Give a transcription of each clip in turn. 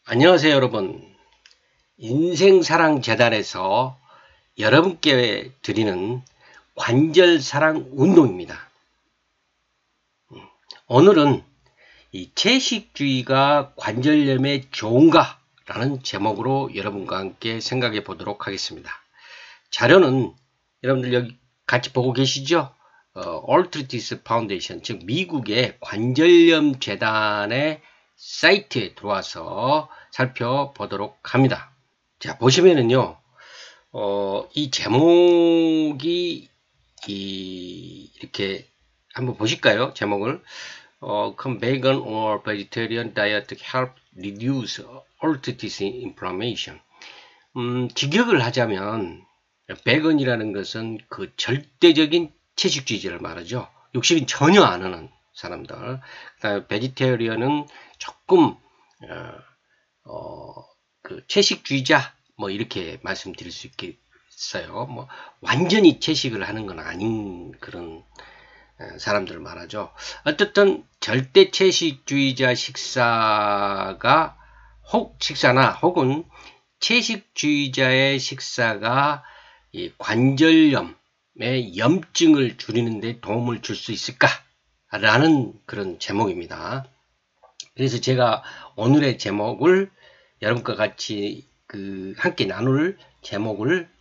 안녕하세요, 여러분. 인생사랑재단에서 여러분께 드리는 관절사랑 운동입니다. 오늘은 이 채식주의가 관절염에 좋은가? 라는 제목으로 여러분과 함께 생각해 보도록 하겠습니다. 자료는 여러분들 여기 같이 보고 계시죠? Arthritis Foundation, 즉 미국의 관절염 재단의 사이트에 들어와서 살펴보도록 합니다. 자, 보시면은요, 이 제목이 이렇게 한번 보실까요? 제목을. Can vegan or vegetarian diet help reduce arthritis inflammation? 직역을 하자면, 베건이라는 것은 그 절대적인 채식주의자를 말하죠. 육식은 전혀 안 하는 사람들. 그다음에 베지테리언은 조금 그 채식주의자 뭐 이렇게 말씀드릴 수 있겠어요. 뭐 완전히 채식을 하는 건 아닌 그런 사람들을 말하죠. 어쨌든 절대 채식주의자 식사나 혹은 채식주의자의 식사가 이 관절염의 염증을 줄이는 데 도움을 줄 수 있을까라는 그런 제목입니다. 그래서 제가 오늘의 제목을 여러분과 같이 함께 나눌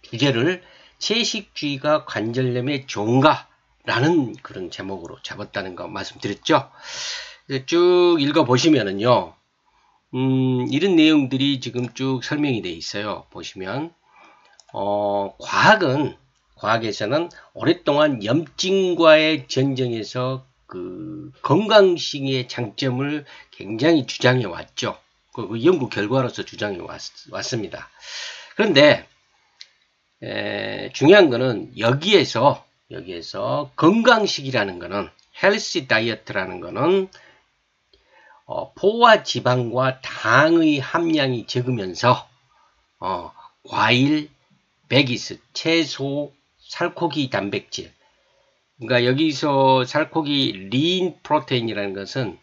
주제를 채식주의가 관절염에 좋은가? 라는 그런 제목으로 잡았다는 거 말씀드렸죠. 쭉 읽어보시면은요, 이런 내용들이 지금 쭉 설명이 되어 있어요. 보시면, 과학에서는 오랫동안 염증과의 전쟁에서 그 건강식의 장점을 굉장히 주장해 왔죠. 그 연구 결과로서 주장해 왔습니다. 그런데 중요한 거는 여기에서 건강식이라는 거는 헬시 다이어트라는 거는 포화 지방과 당의 함량이 적으면서 과일, 베기스, 채소, 살코기 단백질. 그러니까 여기서 살코기 린 프로테인이라는 것은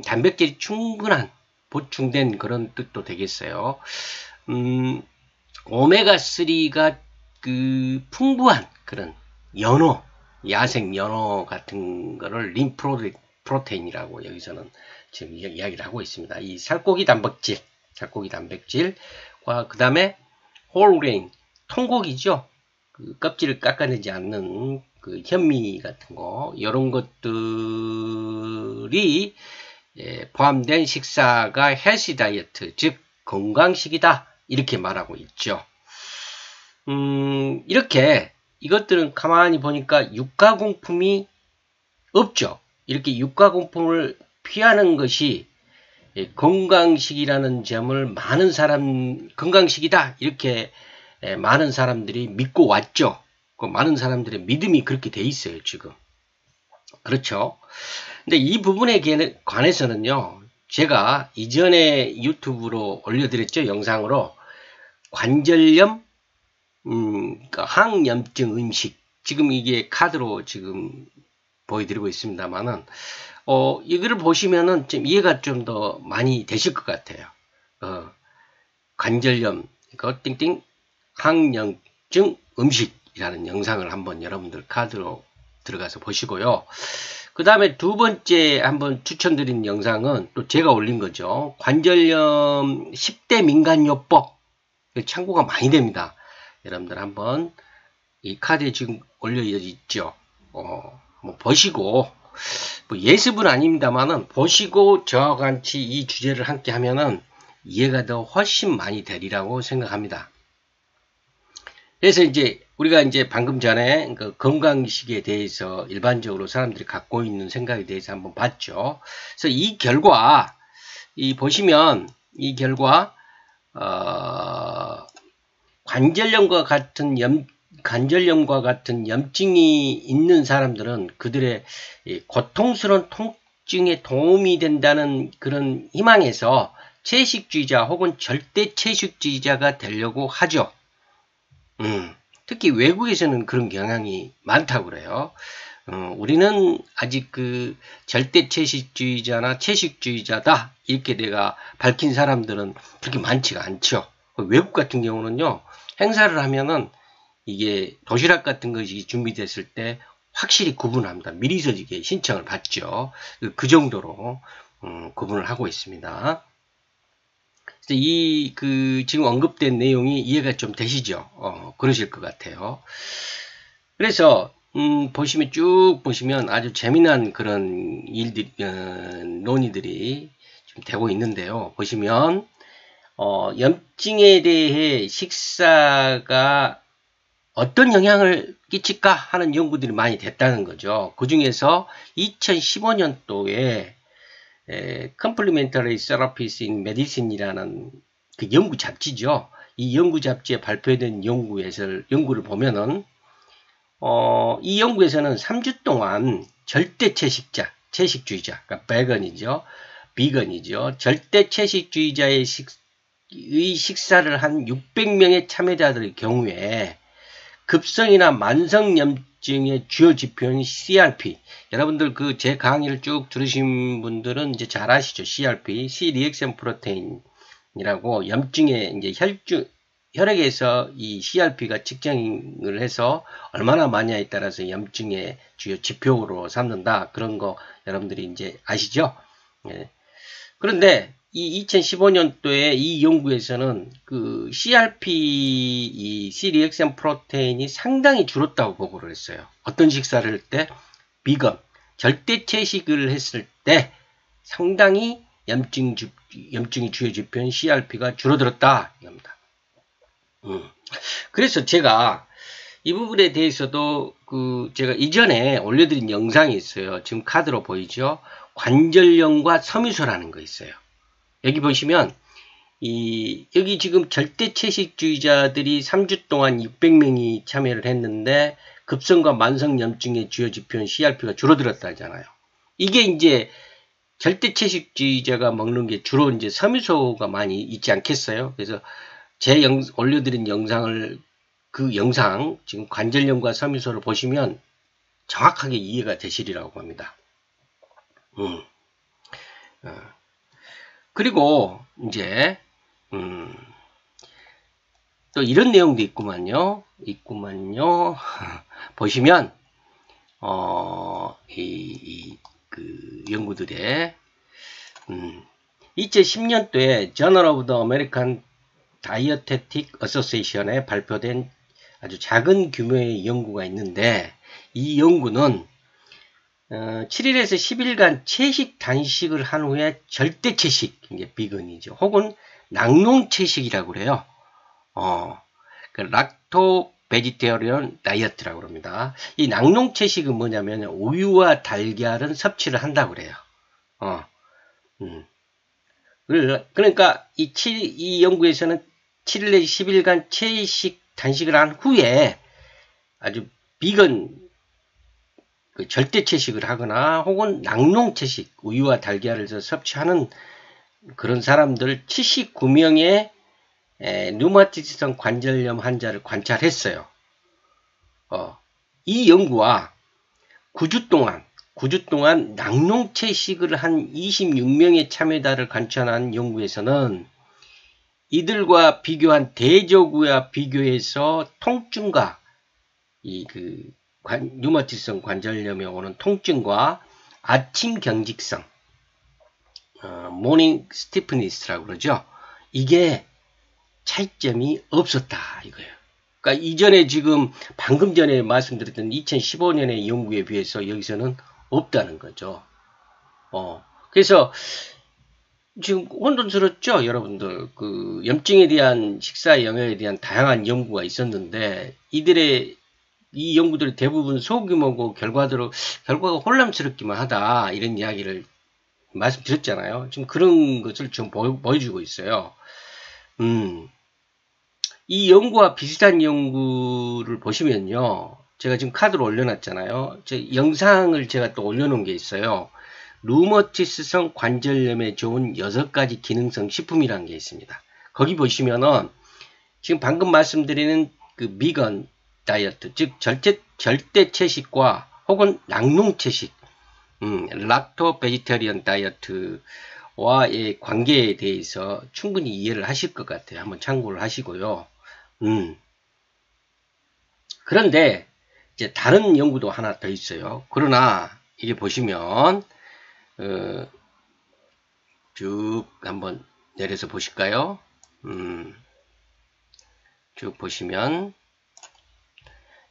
단백질이 충분한 보충된 그런 뜻도 되겠어요. 오메가3가 그 풍부한 그런 연어, 야생 연어 같은 거를 린 프로테인이라고 여기서는 지금 이야기를 하고 있습니다. 이 살코기 단백질과 그 다음에 홀그레인, 통곡이죠. 그 껍질을 깎아내지 않는 그 현미 같은 거, 이런 것들이 포함된 식사가 헬시 다이어트, 즉 건강식이다, 이렇게 말하고 있죠. 이렇게 이것들은 가만히 보니까 육가공품이 없죠. 이렇게 육가공품을 피하는 것이 건강식이라는 점을 건강식이다, 이렇게 많은 사람들이 믿고 왔죠. 많은 사람들의 믿음이 그렇게 돼 있어요, 지금. 그렇죠. 근데 이 부분에 관해서는요, 제가 이전에 유튜브로 올려드렸죠, 영상으로. 관절염, 항염증 음식. 지금 이게 카드로 지금 보여드리고 있습니다만은, 이거를 보시면은 좀 이해가 좀 더 많이 되실 것 같아요. 관절염, 이거 띵띵, 항염증 음식이라는 영상을 한번 여러분들 카드로 들어가서 보시고요. 그 다음에 두 번째 한번 추천드린 영상은 또 제가 올린 거죠. 관절염 10대 민간요법. 참고가 많이 됩니다. 여러분들 한번 이 카드에 지금 올려 있죠. 한번 보시고, 뭐 예습은 아닙니다만은 보시고 저와 같이 이 주제를 함께 하면은 이해가 더 훨씬 많이 되리라고 생각합니다. 그래서 이제 우리가 이제 방금 전에 그 건강식에 대해서 일반적으로 사람들이 갖고 있는 생각에 대해서 한번 봤죠. 그래서 이 결과, 보시면 이 결과, 관절염과 같은 염증이 있는 사람들은 그들의 고통스러운 통증에 도움이 된다는 그런 희망에서 채식주의자 혹은 절대 채식주의자가 되려고 하죠. 특히 외국에서는 그런 경향이 많다고 그래요. 우리는 아직 그 절대 채식주의자나 채식주의자다 이렇게 내가 밝힌 사람들은 그렇게 많지가 않죠. 외국 같은 경우는요, 행사를 하면은 이게 도시락 같은 것이 준비됐을 때 확실히 구분합니다. 미리서 이게 신청을 받죠. 그 정도로 구분을 하고 있습니다. 지금 언급된 내용이 이해가 좀 되시죠? 그러실 것 같아요. 그래서 쭉 보시면 아주 재미난 그런 논의들이 좀 되고 있는데요. 보시면 염증에 대해 식사가 어떤 영향을 끼칠까 하는 연구들이 많이 됐다는 거죠. 그 중에서 2015년도에 Complementary Therapies in Medicine이라는 그 연구 잡지죠. 이 연구 잡지에 발표된 연구를 보면은 이 연구에서는 3주 동안 절대 채식주의자, 그러니까 비건이죠. 절대 채식주의자의 식사를 한 600명의 참여자들의 경우에 급성이나 만성염증의 주요 지표인 CRP. 여러분들 제 강의를 쭉 들으신 분들은 이제 잘 아시죠? CRP, C-리액션 프로테인이라고 염증의 이제 혈액에서 이 CRP가 측정을 해서 얼마나 많냐에 따라서 염증의 주요 지표로 삼는다. 그런 거 여러분들이 이제 아시죠? 예. 그런데 이 2015년도에 이 연구에서는 그 CRP, 이 C-리액션 프로테인이 상당히 줄었다고 보고를 했어요. 어떤 식사를 할 때? 비건, 절대 채식을 했을 때 상당히 염증의 주요 지표인 CRP가 줄어들었다. 이겁니다. 그래서 제가 이 부분에 대해서도 제가 이전에 올려드린 영상이 있어요. 지금 카드로 보이죠? 관절염과 섬유소라는 거 있어요. 여기 보시면 여기 지금 절대 채식주의자들이 3주 동안 600명이 참여를 했는데 급성과 만성 염증의 주요 지표인 CRP가 줄어들었다 하잖아요. 이게 이제 절대 채식주의자가 먹는 게 주로 이제 섬유소가 많이 있지 않겠어요? 그래서 올려드린 영상을 지금 관절염과 섬유소를 보시면 정확하게 이해가 되시리라고 합니다. 그리고 이제 또 이런 내용도 있구만요. 보시면 그 연구들의 2010년도에 Journal of the American Dietetic Association에 발표된 아주 작은 규모의 연구가 있는데, 이 연구는 7일에서 10일간 채식 단식을 한 후에 절대 채식, 이게 비건이죠. 혹은 낙농 채식이라고 그래요. 락토 베지테리언 다이어트라고 그럽니다. 이 낙농 채식은 뭐냐면 우유와 달걀은 섭취를 한다고 그래요. 그러니까 이 연구에서는 7일 내지 10일간 채식 단식을 한 후에 아주 비건 절대 채식을 하거나 혹은 낙농 채식, 우유와 달걀을 섭취하는 그런 사람들 79명의 류마티스성 관절염 환자를 관찰했어요. 이 연구와 9주 동안 낙농 채식을 한 26명의 참여자를 관찰한 연구에서는 이들과 비교한 대저구와 비교해서 통증과 류마티성 관절염에 오는 통증과 아침 경직성, 모닝 스티프니스라고 그러죠. 이게 차이점이 없었다 이거예요. 그러니까 이전에 방금 전에 말씀드렸던 2015년의 연구에 비해서 여기서는 없다는 거죠. 그래서 지금 혼돈스럽죠, 여러분들. 염증에 대한 식사 영향에 대한 다양한 연구가 있었는데 이 연구들이 대부분 소규모고 결과가 혼란스럽기만 하다 이런 이야기를 말씀드렸잖아요. 지금 그런 것을 좀 보여주고 있어요. 이 연구와 비슷한 연구를 보시면요, 제가 지금 카드로 올려놨잖아요. 영상을 제가 또 올려놓은 게 있어요. 류머티스성 관절염에 좋은 6가지 기능성 식품이라는 게 있습니다. 거기 보시면은 지금 방금 말씀드리는 그 비건 다이어트, 즉 절대 채식과 혹은 낙농채식, 락토 베지테리언 다이어트와의 관계에 대해서 충분히 이해를 하실 것 같아요. 한번 참고를 하시고요. 그런데 이제 다른 연구도 하나 더 있어요. 그러나 이게 보시면 쭉 한번 내려서 보실까요? 쭉 보시면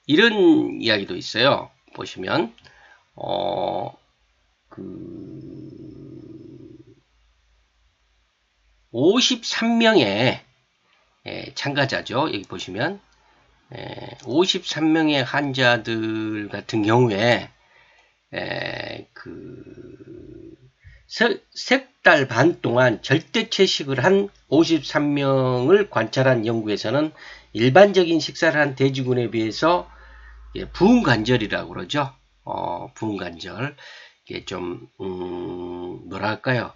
이런 이야기도 있어요. 보시면 53명의 참가자죠. 여기 보시면 53명의 환자들 같은 경우에 석 달 반 동안 절대 채식을 한 53명을 관찰한 연구에서는 일반적인 식사를 한 돼지군에 비해서 부은 관절이라고 그러죠. 부은 관절, 이게 좀 뭐랄까요?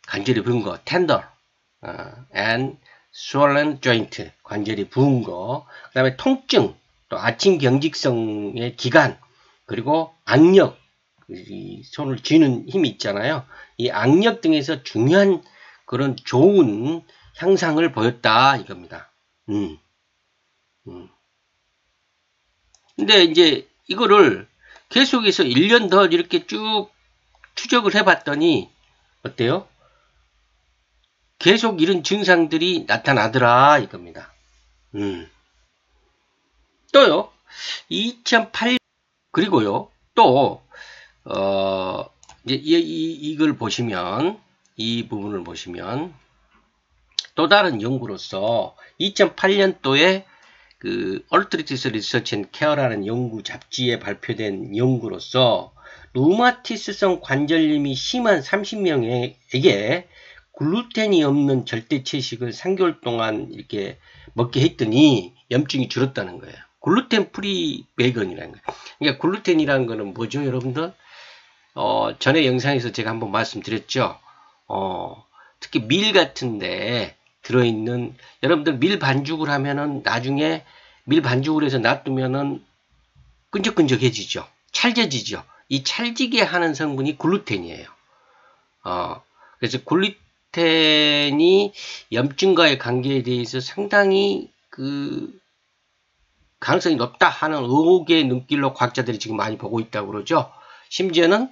관절이 부은 거, tender and swollen joint, 관절이 부은 거, 그 다음에 통증, 또 아침 경직성의 기간, 그리고 악력, 이 손을 쥐는 힘이 있잖아요. 이 악력 등에서 중요한 그런 좋은 향상을 보였다 이겁니다. 근데 이제 이거를 계속해서 1년 더 이렇게 쭉 추적을 해봤더니 어때요? 계속 이런 증상들이 나타나더라 이겁니다. 또요, 2008 그리고요, 또 이제 이걸 보시면, 이 부분을 보시면 또 다른 연구로서 2008년도에 그 얼트리티스 리서치 앤 케어라는 연구 잡지에 발표된 연구로서 루마티스성 관절염이 심한 30명에게 글루텐이 없는 절대 채식을 3개월 동안 이렇게 먹게 했더니 염증이 줄었다는 거예요. 글루텐 프리 베이건이라는 거예요. 그러니까 글루텐이라는 거는 뭐죠, 여러분들? 전에 영상에서 제가 한번 말씀드렸죠. 특히 밀 같은데 들어있는, 여러분들 밀 반죽을 하면은 나중에 밀 반죽을 해서 놔두면은 끈적끈적해지죠. 찰져지죠. 이 찰지게 하는 성분이 글루텐이에요. 그래서 글루텐이 염증과의 관계에 대해서 상당히 가능성이 높다 하는 의혹의 눈길로 과학자들이 지금 많이 보고 있다고 그러죠. 심지어는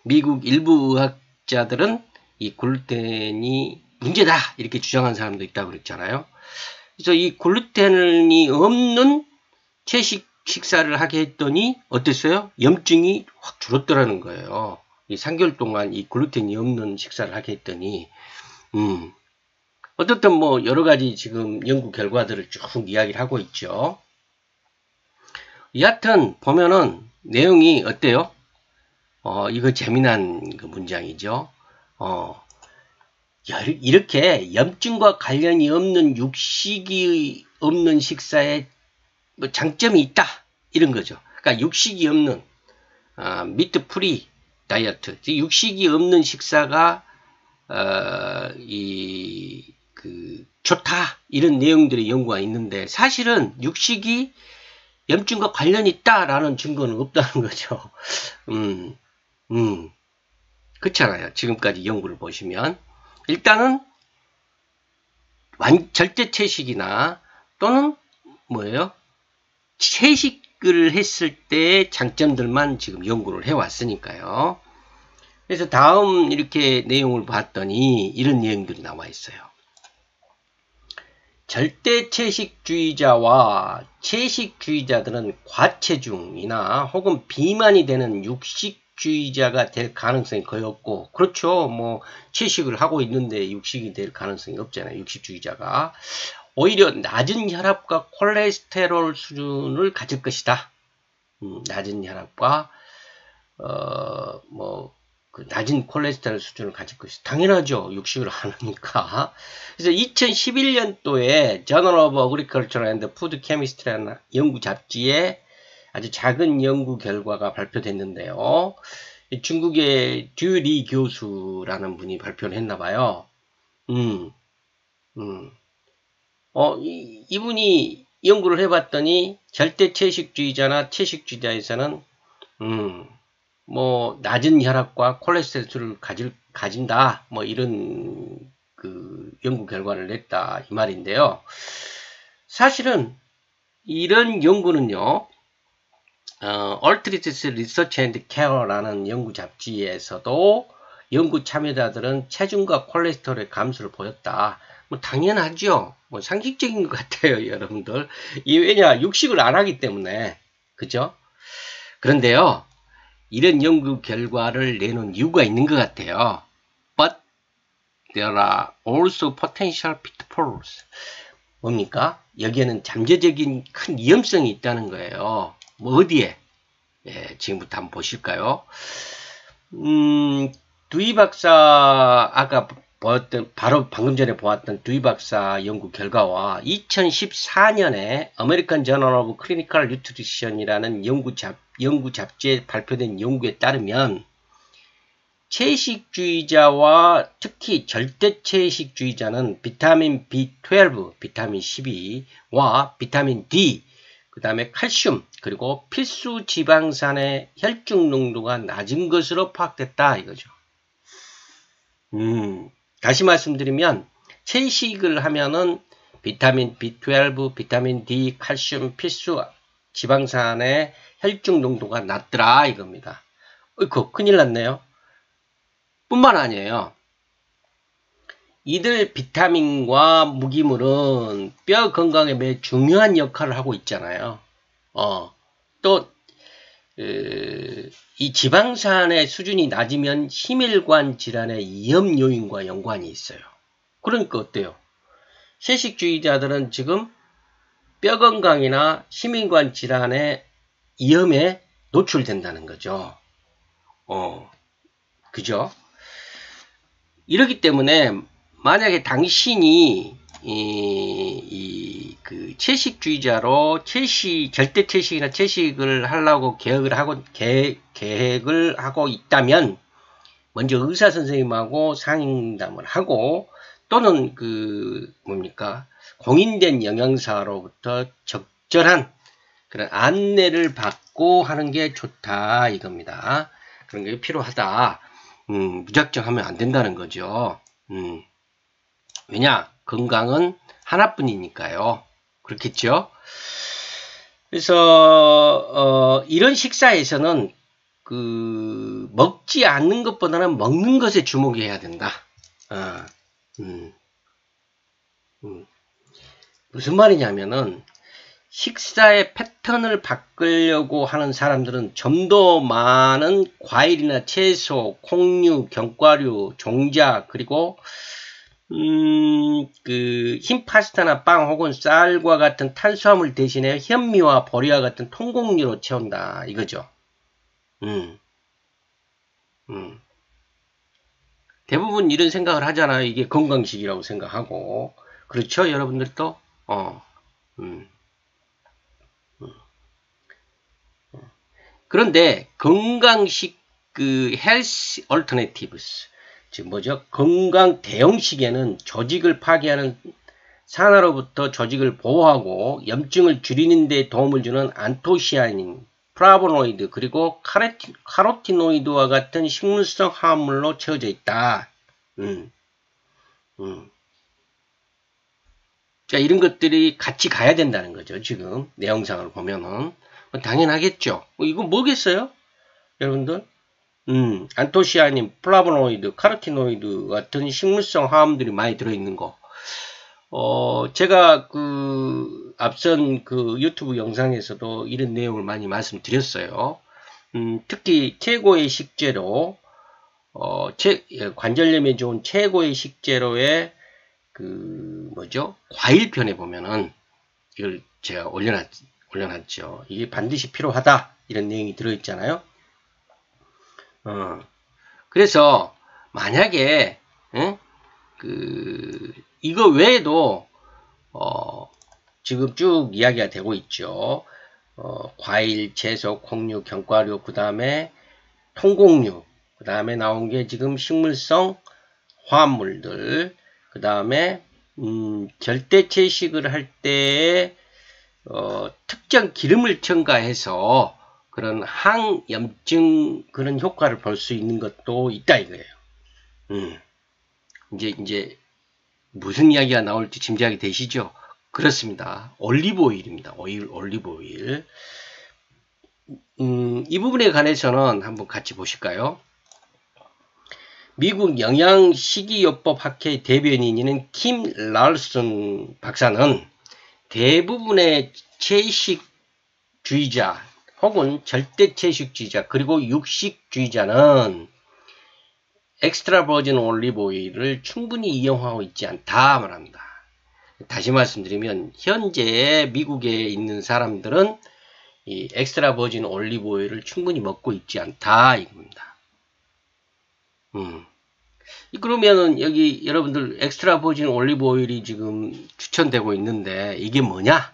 미국 일부 의학자들은 이 글루텐이 문제다 이렇게 주장한 사람도 있다고 그랬잖아요. 그래서 이 글루텐이 없는 채식 식사를 하게 했더니 어땠어요? 염증이 확 줄었더라는 거예요. 이 3개월 동안 이 글루텐이 없는 식사를 하게 했더니 어떻든 뭐 여러 가지 지금 연구 결과들을 쭉 이야기를 하고 있죠. 여하튼 보면은 내용이 어때요? 이거 재미난 그 문장이죠. 이렇게 염증과 관련이 없는 육식이 없는 식사에 뭐 장점이 있다 이런 거죠. 그러니까 육식이 없는 미트 프리 다이어트, 즉 육식이 없는 식사가 좋다 이런 내용들의 연구가 있는데 사실은 육식이 염증과 관련이 있다라는 증거는 없다는 거죠. 그렇잖아요. 지금까지 연구를 보시면 일단은 절대 채식이나 또는 뭐예요? 채식을 했을 때 장점들만 지금 연구를 해왔으니까요. 그래서 다음 이렇게 내용을 봤더니 이런 내용들이 나와 있어요. 절대 채식주의자와 채식주의자들은 과체중이나 혹은 비만이 되는 육식주의자가 될 가능성이 거의 없고, 그렇죠. 뭐 채식을 하고 있는데 육식이 될 가능성이 없잖아요. 육식주의자가 오히려 낮은 혈압과 콜레스테롤 수준을 가질 것이다. 낮은 혈압과 그 낮은 콜레스테롤 수준을 가질 것이다. 당연하죠. 육식을 안 하니까. 그래서 2011년도에 Journal of Agriculture and Food Chemistry라는 연구 잡지에 아주 작은 연구 결과가 발표됐는데요. 중국의 듀리 교수라는 분이 발표를 했나 봐요. 이분이 연구를 해봤더니 절대 채식주의자나 채식주의자에서는 뭐 낮은 혈압과 콜레스테롤을 가진다, 뭐 이런 그 연구 결과를 냈다 이 말인데요. 사실은 이런 연구는요, Arthritis Research and Care라는 연구 잡지에서도 연구 참여자들은 체중과 콜레스테롤의 감소를 보였다. 뭐 당연하죠. 뭐 상식적인 것 같아요, 여러분들. 이 왜냐, 육식을 안 하기 때문에, 그죠? 그런데요, 이런 연구 결과를 내놓은 이유가 있는 것 같아요. But there are also potential pitfalls. 뭡니까? 여기에는 잠재적인 큰 위험성이 있다는 거예요. 뭐 어디에? 예, 지금부터 한번 보실까요? 두이 박사, 아까 보았던, 바로 방금 전에 보았던 두이 박사 연구 결과와 2014년에 American Journal of Clinical Nutrition이라는 연구 잡지에 발표된 연구에 따르면 채식주의자와 특히 절대채식주의자는 비타민 B12, 비타민 12와 비타민 D, 그 다음에 칼슘, 그리고 필수 지방산의 혈중 농도가 낮은 것으로 파악됐다 이거죠. 다시 말씀드리면 채식을 하면은 비타민 B12, 비타민 D, 칼슘, 필수 지방산의 혈중 농도가 낮더라 이겁니다. 어이쿠, 큰일 났네요. 뿐만 아니에요. 이들 비타민과 무기물은 뼈 건강에 매우 중요한 역할을 하고 있잖아요. 또 이 지방산의 수준이 낮으면 심혈관 질환의 위험 요인과 연관이 있어요. 그러니까 어때요? 채식주의자들은 지금 뼈 건강이나 심혈관 질환의 위험에 노출된다는 거죠. 그죠? 이렇기 때문에 만약에 당신이 그 채식주의자로 절대 채식이나 채식을 하려고 계획을 하고 있다면 먼저 의사 선생님하고 상담을 하고 또는 그 뭡니까 공인된 영양사로부터 적절한 그런 안내를 받고 하는 게 좋다 이겁니다. 그런 게 필요하다. 무작정 하면 안 된다는 거죠. 왜냐? 건강은 하나뿐이니까요. 그렇겠죠? 그래서 이런 식사에서는 그 먹지 않는 것보다는 먹는 것에 주목해야 된다. 무슨 말이냐면은 식사의 패턴을 바꾸려고 하는 사람들은 좀 더 많은 과일이나 채소, 콩류, 견과류, 종자, 그리고 그 흰 파스타나 빵 혹은 쌀과 같은 탄수화물 대신에 현미와 보리와 같은 통곡류로 채운다 이거죠. 대부분 이런 생각을 하잖아요. 이게 건강식이라고 생각하고. 그렇죠, 여러분들도? 그런데 건강식 그 헬스 얼터네티브스, 즉 뭐죠? 건강 대용식에는 조직을 파괴하는 산화로부터 조직을 보호하고 염증을 줄이는 데 도움을 주는 안토시아닌, 플라보노이드, 그리고 카로티노이드와 같은 식물성 화합물로 채워져 있다. 자, 이런 것들이 같이 가야 된다는 거죠. 지금 내 영상을 보면은 당연하겠죠. 이거 뭐겠어요? 여러분들? 안토시아닌, 플라보노이드, 카로티노이드 같은 식물성 화합물들이 많이 들어있는 거. 제가 그 앞선 그 유튜브 영상에서도 이런 내용을 많이 말씀드렸어요. 특히 최고의 식재료, 관절염에 좋은 최고의 식재료의 그 뭐죠? 과일편에 보면은 이걸 제가 올려놨죠. 이게 반드시 필요하다 이런 내용이 들어있잖아요. 그래서 만약에 이거 외에도 지금 쭉 이야기가 되고 있죠. 과일, 채소, 콩류, 견과류, 그 다음에 통곡류, 그 다음에 나온 게 지금 식물성 화합물들, 그 다음에 절대 채식을 할 때에 특정 기름을 첨가해서 그런 항염증 그런 효과를 볼 수 있는 것도 있다 이거예요. 이제 무슨 이야기가 나올지 짐작이 되시죠? 그렇습니다. 올리브 오일입니다. 올리브 오일. 이 부분에 관해서는 한번 같이 보실까요? 미국 영양식이요법 학회 대변인인 킴 랄슨 박사는 대부분의 채식주의자 혹은 절대채식주의자 그리고 육식주의자는 엑스트라 버진 올리브 오일을 충분히 이용하고 있지 않다 말합니다. 다시 말씀드리면 현재 미국에 있는 사람들은 이 엑스트라 버진 올리브 오일을 충분히 먹고 있지 않다 이겁니다. 그러면은 여기 여러분들 엑스트라 버진 올리브 오일이 지금 추천되고 있는데 이게 뭐냐?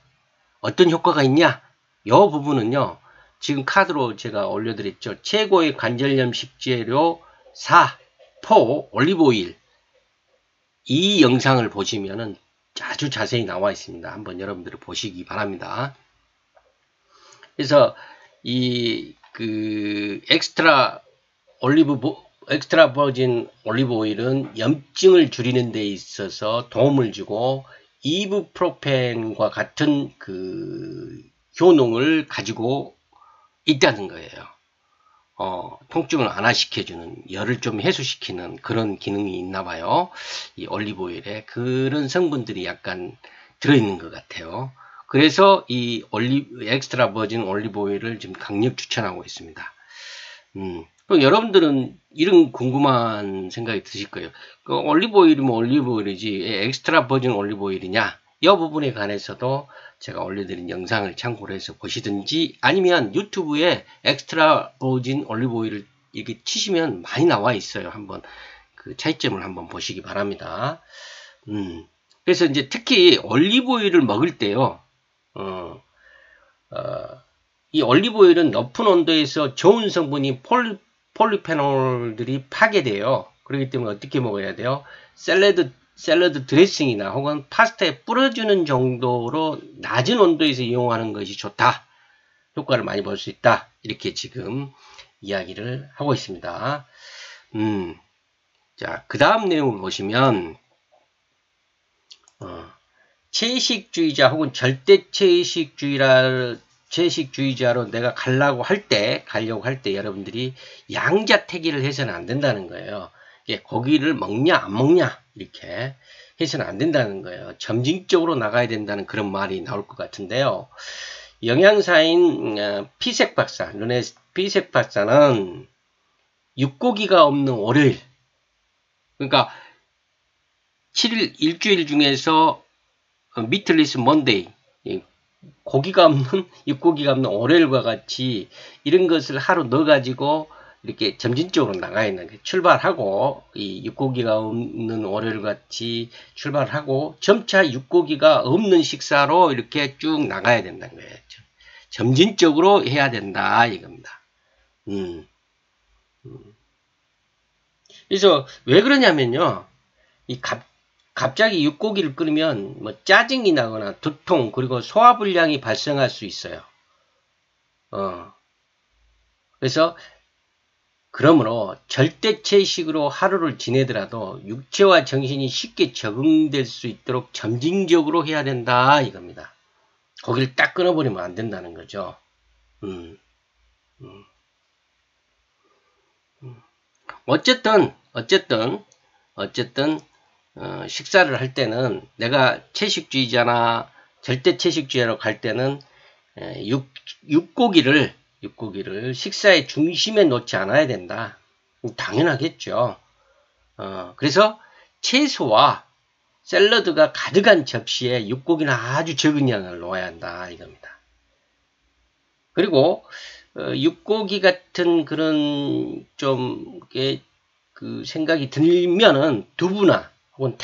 어떤 효과가 있냐? 이 부분은요. 지금 카드로 제가 올려드렸죠. 최고의 관절염 식재료 4포 올리브 오일. 이 영상을 보시면은 아주 자세히 나와 있습니다. 한번 여러분들이 보시기 바랍니다. 그래서 엑스트라 버진 올리브 오일은 염증을 줄이는 데 있어서 도움을 주고 이부프로펜과 같은 그 효능을 가지고 있다는 거예요. 통증을 완화시켜주는, 열을 좀 해소시키는 그런 기능이 있나 봐요. 이 올리브 오일에 그런 성분들이 약간 들어있는 것 같아요. 그래서 이 엑스트라 버진 올리브 오일을 지금 강력 추천하고 있습니다. 그럼 여러분들은 이런 궁금한 생각이 드실 거예요. 올리브 오일이면 올리브 오일이지 엑스트라 버진 올리브 오일이냐? 이 부분에 관해서도 제가 올려드린 영상을 참고로 해서 보시든지 아니면 유튜브에 엑스트라 버진 올리브 오일을 이렇게 치시면 많이 나와 있어요. 한번 그 차이점을 한번 보시기 바랍니다. 그래서 이제 특히 올리브 오일을 먹을 때요. 이 올리브 오일은 높은 온도에서 좋은 성분인 폴리페놀들이 파괴돼요. 그렇기 때문에 어떻게 먹어야 돼요? 샐러드 드레싱이나 혹은 파스타에 뿌려주는 정도로 낮은 온도에서 이용하는 것이 좋다. 효과를 많이 볼 수 있다. 이렇게 지금 이야기를 하고 있습니다. 자, 그 다음 내용을 보시면 채식주의자 혹은 절대 채식주의자로 내가 가려고 할 때 여러분들이 양자택일을 해서는 안 된다는 거예요. 고기를 먹냐 안 먹냐 이렇게 해서는 안 된다는 거예요. 점진적으로 나가야 된다는 그런 말이 나올 것 같은데요. 영양사인 피색 박사, 루네스 피색 박사는 육고기가 없는 월요일, 그러니까 7일 일주일 중에서 미틀리스 먼데이, 육고기가 없는 월요일과 같이 이런 것을 하루 넣어가지고 이렇게 점진적으로 나가야 되는 거예요. 출발하고 이 육고기가 없는 월요일 같이 출발하고 점차 육고기가 없는 식사로 이렇게 쭉 나가야 된다는 거예요. 점진적으로 해야 된다 이겁니다. 그래서 왜 그러냐면요. 갑자기 육고기를 끓이면 뭐 짜증이 나거나 두통 그리고 소화불량이 발생할 수 있어요. 그래서 그러므로 절대채식으로 하루를 지내더라도 육체와 정신이 쉽게 적응될 수 있도록 점진적으로 해야 된다 이겁니다. 고기를 딱 끊어버리면 안 된다는 거죠. 어쨌든 식사를 할 때는 내가 채식주의자나 절대채식주의자로 갈 때는 육고기를 식사의 중심에 놓지 않아야 된다. 당연하겠죠. 그래서 채소와 샐러드가 가득한 접시에 육고기는 아주 적은 양을 넣어야 한다 이겁니다. 그리고 육고기 같은 그런 좀 그 생각이 들면은 두부나 혹은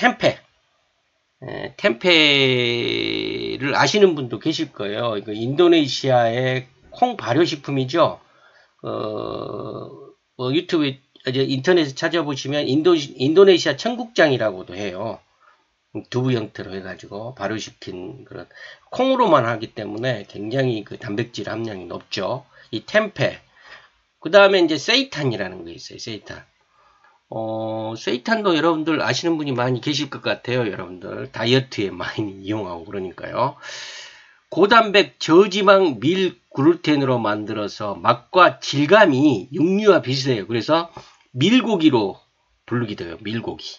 템페를 아시는 분도 계실 거예요. 이거 인도네시아의 콩 발효식품이죠. 유튜브에 인터넷에 찾아보시면 인도네시아 청국장이라고도 해요. 두부 형태로 해가지고 발효시킨 그런 콩으로만 하기 때문에 굉장히 그 단백질 함량이 높죠. 이 템페. 그 다음에 이제 세이탄이라는 게 있어요. 세이탄. 세이탄도 여러분들 아시는 분이 많이 계실 것 같아요. 여러분들 다이어트에 많이 이용하고 그러니까요. 고단백 저지방 밀 글루텐으로 만들어서 맛과 질감이 육류와 비슷해요. 그래서 밀고기로 부르기도 해요. 밀고기.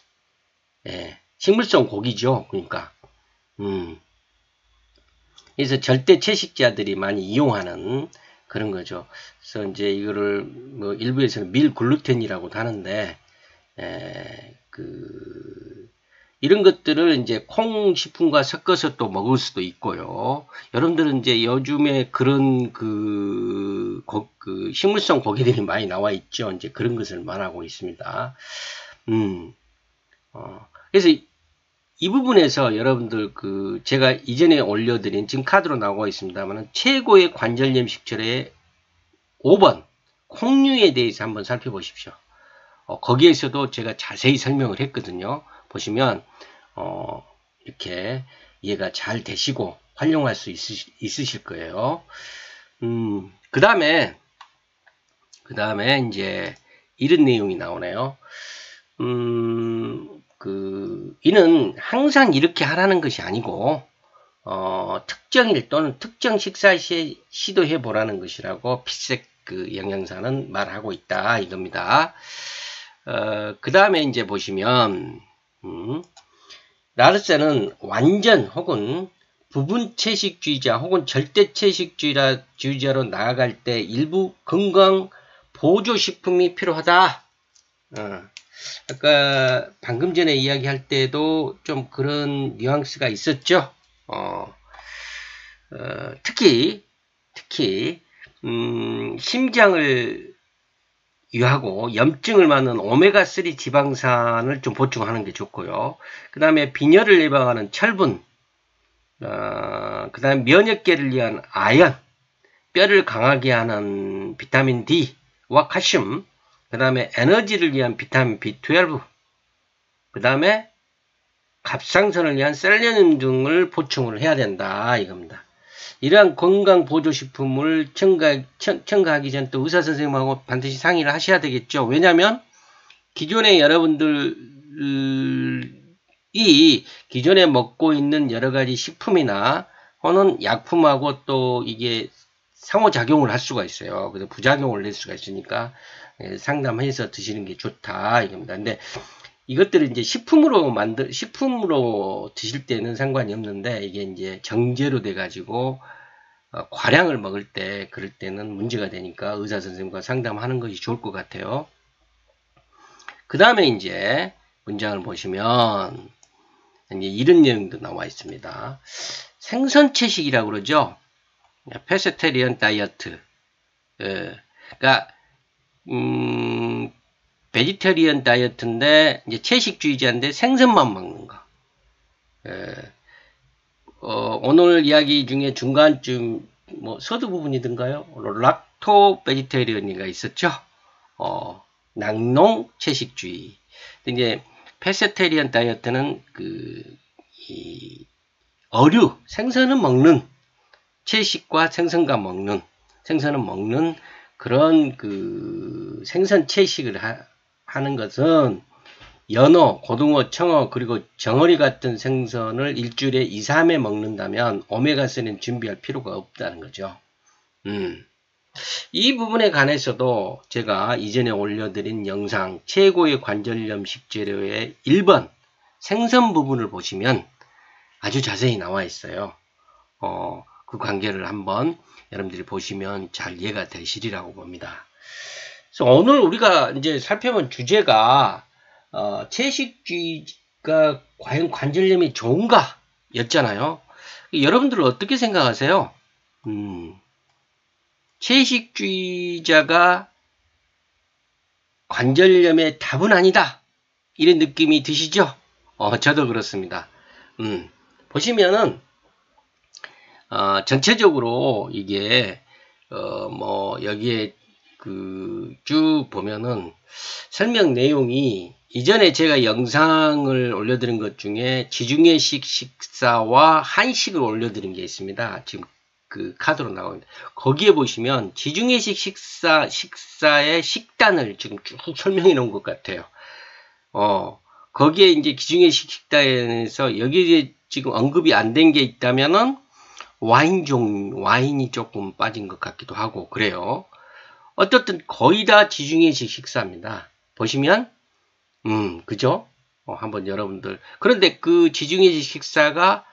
예, 식물성 고기죠. 그러니까 그래서 절대 채식자들이 많이 이용하는 그런 거죠. 그래서 이제 이거를 뭐 일부에서는 밀 글루텐이라고도 하는데 이런 것들을 이제 콩 식품과 섞어서 또 먹을 수도 있고요. 여러분들은 이제 요즘에 그런 식물성 고기들이 많이 나와 있죠. 이제 그런 것을 말하고 있습니다. 그래서 이 부분에서 여러분들 제가 이전에 올려드린 지금 카드로 나오고 있습니다만 최고의 관절염 식재료의 5번 콩류에 대해서 한번 살펴보십시오. 거기에서도 제가 자세히 설명을 했거든요. 보시면 이렇게 이해가 잘 되시고 활용할 수 있으실 거예요. 그 다음에 이제 이런 내용이 나오네요. 이는 항상 이렇게 하라는 것이 아니고 특정일 또는 특정 식사 시에 시도해 보라는 것이라고 피색 영양사는 말하고 있다 이겁니다. 그 다음에 이제 보시면 라르세는 완전 혹은 부분 채식주의자 혹은 절대 채식주의자로 나아갈 때 일부 건강 보조식품이 필요하다. 아까 방금 전에 이야기할 때도 좀 그런 뉘앙스가 있었죠. 특히 심장을 유하고 염증을 막는 오메가3 지방산을 좀 보충하는 게 좋고요. 그 다음에 빈혈을 예방하는 철분, 그 다음에 면역계를 위한 아연, 뼈를 강하게 하는 비타민 D와 칼슘, 그 다음에 에너지를 위한 비타민 B12, 그 다음에 갑상선을 위한 셀레늄 등을 보충을 해야 된다 이겁니다. 이러한 건강보조식품을 첨가하기 전 또 의사선생님하고 반드시 상의를 하셔야 되겠죠. 왜냐하면 기존에 여러분들이 기존에 먹고 있는 여러가지 식품이나 혹은 약품하고 또 이게 상호작용을 할 수가 있어요. 그래서 부작용을 낼 수가 있으니까 상담해서 드시는 게 좋다 이겁니다. 근데 이것들을 이제 식품으로 드실 때는 상관이 없는데 이게 이제 정제로 돼 가지고 과량을 먹을 때 그럴 때는 문제가 되니까 의사 선생님과 상담하는 것이 좋을 것 같아요. 그 다음에 이제 문장을 보시면 이제 이런 내용도 나와 있습니다. 생선 채식이라고 그러죠. 페스테리언 다이어트. 그러니까 베지테리언 다이어트인데 이제 채식주의자인데 생선만 먹는 거. 오늘 이야기 중에 중간쯤 뭐 서두 부분이든가요? 락토 베지테리언이가 있었죠. 낙농 채식주의. 이제 페스테리언 다이어트는 어류 생선은 먹는 채식과 생선과 먹는 생선은 먹는 그런 생선 채식을 하는 것은 연어, 고등어, 청어 그리고 정어리 같은 생선을 일주일에 2, 3회 먹는다면 오메가3는 준비할 필요가 없다는 거죠. 이 부분에 관해서도 제가 이전에 올려드린 영상 최고의 관절염 식재료의 1번 생선 부분을 보시면 아주 자세히 나와 있어요. 그 관계를 한번 여러분들이 보시면 잘 이해가 되시리라고 봅니다. 그래서 오늘 우리가 이제 살펴본 주제가 채식주의가 과연 관절염이 좋은가 였잖아요. 여러분들은 어떻게 생각하세요? 채식주의자가 관절염의 답은 아니다 이런 느낌이 드시죠? 저도 그렇습니다. 보시면은 전체적으로 이게 뭐 여기에 쭉 보면은 설명 내용이 이전에 제가 영상을 올려드린 것 중에 지중해식 식사와 한식을 올려드린 게 있습니다. 지금 그 카드로 나옵니다. 거기에 보시면 지중해식 식사의 식단을 지금 쭉 설명해 놓은 것 같아요. 거기에 이제 지중해식 식단에서 여기에 지금 언급이 안 된 게 있다면은 와인이 조금 빠진 것 같기도 하고 그래요. 어떻든 거의 다 지중해식 식사입니다. 보시면 그죠? 한번 여러분들 그런데 그 지중해식 식사가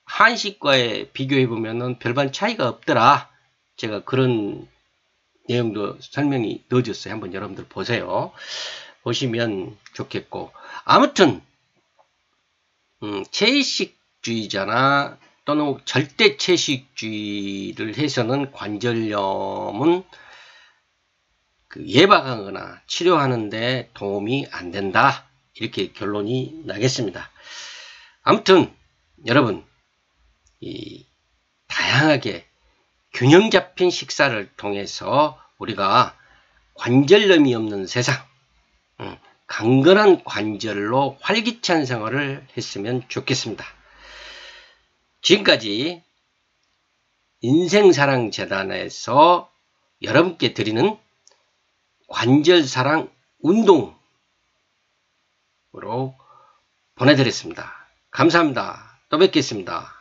한식과에 비교해 보면은 별반 차이가 없더라. 제가 그런 내용도 설명이 넣어줬어요. 한번 여러분들 보세요. 보시면 좋겠고 아무튼 채식주의자나 또는 절대 채식주의를 해서는 관절염은 예방하거나 치료하는데 도움이 안 된다. 이렇게 결론이 나겠습니다. 아무튼 여러분 다양하게 균형 잡힌 식사를 통해서 우리가 관절염이 없는 세상, 강건한 관절로 활기찬 생활을 했으면 좋겠습니다. 지금까지 인생사랑재단에서 여러분께 드리는 관절사랑 운동으로 보내드렸습니다. 감사합니다. 또 뵙겠습니다.